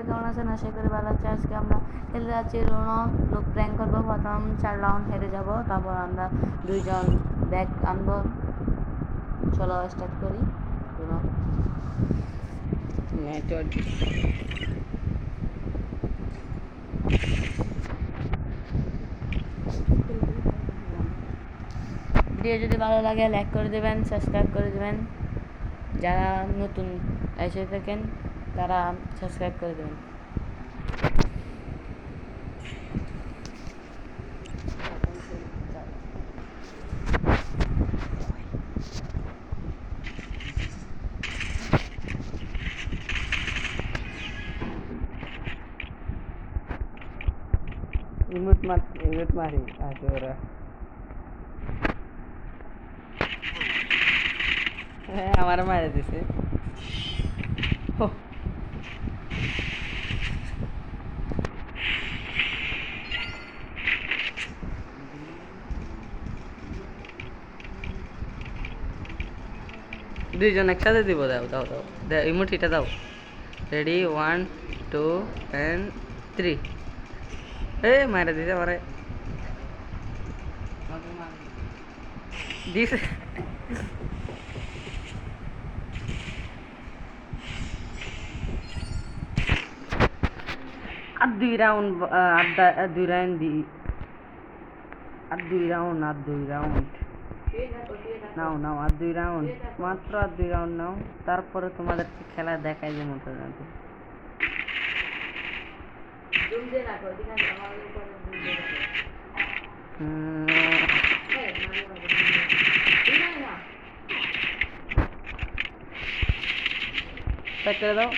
কেমন আছেন? আশা করি ভালো আছে। আজকে আমরা খেলতে যাচ্ছি রুনো লোক প্র্যাঙ্ক করবো। প্রথম 4 রাউন্ড হেরে যাব, তারপর আমরা 2 জন ব্যাক আনবো। চলো স্টার্ট করি। রুনো ভিডিও যদি ভালো লাগে লাইক করে দেবেন, সাবস্ক্রাইব করে দেবেন। যারা নতুন এসে থাকেন তারা সাবস্ক্রাইব করে দেবেন। ইমোট মারি আছে ওরা। হ্যাঁ, আমার মারে দিছে। দুইজন একসাথে দিব। দাও দাও দাও দাও ইমোটিটা দাও। Ready 1 2 and 3। মারা দিছে আমারে দিছে। আর দুই রাউন্ড নাও নাও, আর 2 রাউন্ড মাত্র, আর 2 রাউন্ড নাও। তারপরে তোমাদেরকে খেলা দেখাই যে মতো জানতে। করে দাও,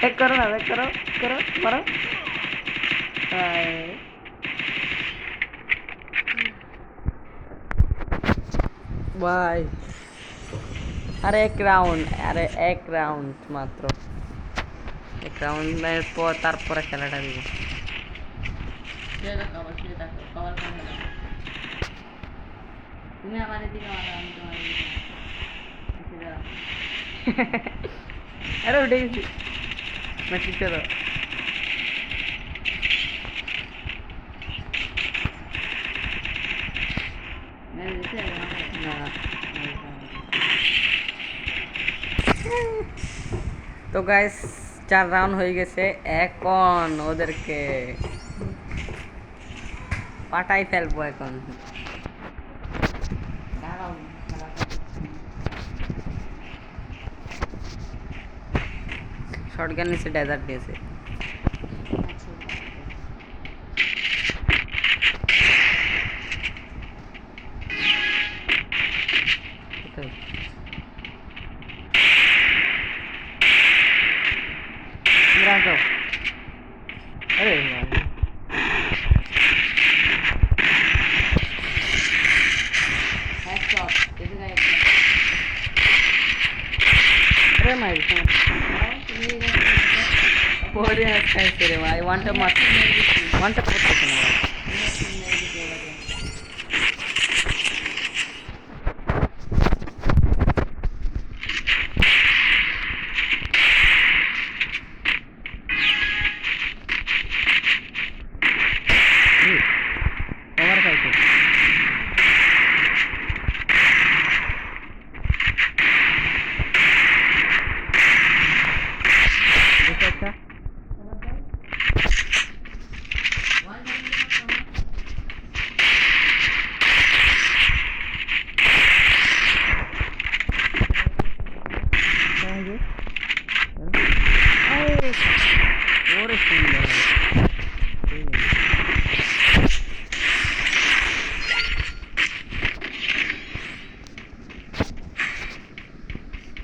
এক করো না, এক করো করো মারো। ভাই আরে এক রাউন্ড মাত্র, এক রাউন্ডের পর তারপরে খেলাটা দিব। তুমি আমার দিকে মারো, আমি তোমার দিকে। আরে উঠে গেছি না, ঠিক করো। তো গাইস 4 রাউন্ড হয়ে গেছে, এখন ওদেরকে পাটাই ফেলবো। এখন শর্টগান নিচে ডেজার্ট দিয়েছে। আরে अरे माय पोरी खायचं रे माय वांट पडतो ना। कवर खायचं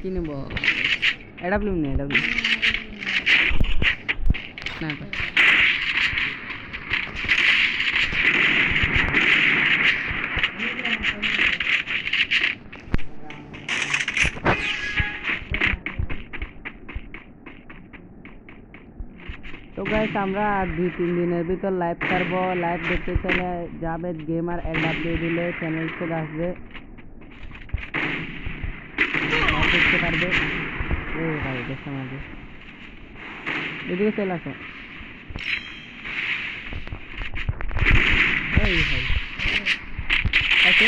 কি নেব? এডাব্লিউ নে, এডাব্লিউ না। তো গাইস আমরা 2-3 দিনের ভিতর লাইভ করবো। লাইভ দেখতে চাইলে জাভেদ গেমার এডাব্লিউ দিলে চ্যানেল চলে আসবে, দেখতে পারবে। ভাই গ্যাসটা মার দে এদিকে চলে আসো এই ভাই আছে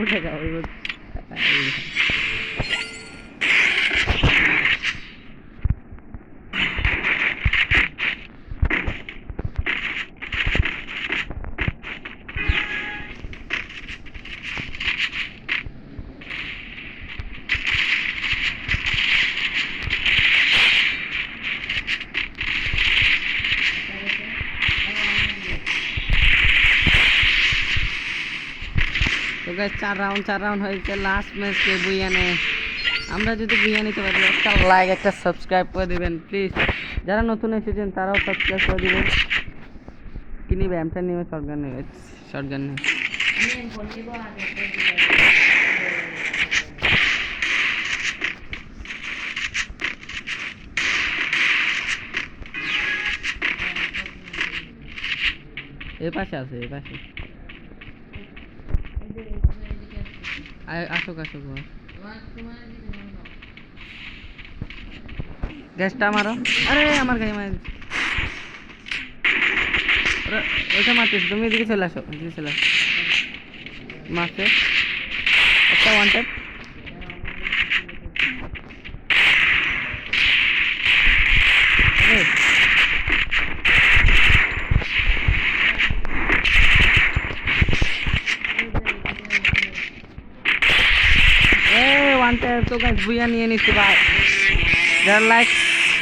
উঠে যাও তো গাইস 4 রাউন্ড হয়েছে লাস্ট ম্যাচ কে বুইয়ানে আমরা যদি বুইয়া নিতে পারি একটা লাইক একটা সাবস্ক্রাইব করে দিবেন প্লিজ যারা নতুন এসেছেন তারাও সাবস্ক্রাইব করে দিবেন কি নিবে এমটা নিবে শটগান নিবে আমি ফোন দিব আর এই পাশে আছে এই পাশে আসুক গ্যাসটা মারো আরে আমার গায়ে মার ওইটা মারতেছি তুমি এদিকে চলে আসো মারছে একটা ওয়ান্টেড তো গাইস বুইয়া নিয়ে নিচ্ছি ভাই যারা লাইক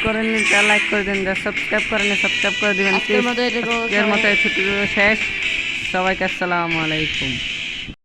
করেননি তারা লাইক করে দিন যারা সাবস্ক্রাইব করেননি সাবস্ক্রাইব করে দিবেন আজকের মতো শেষ সবাইকে আসসালামু আলাইকুম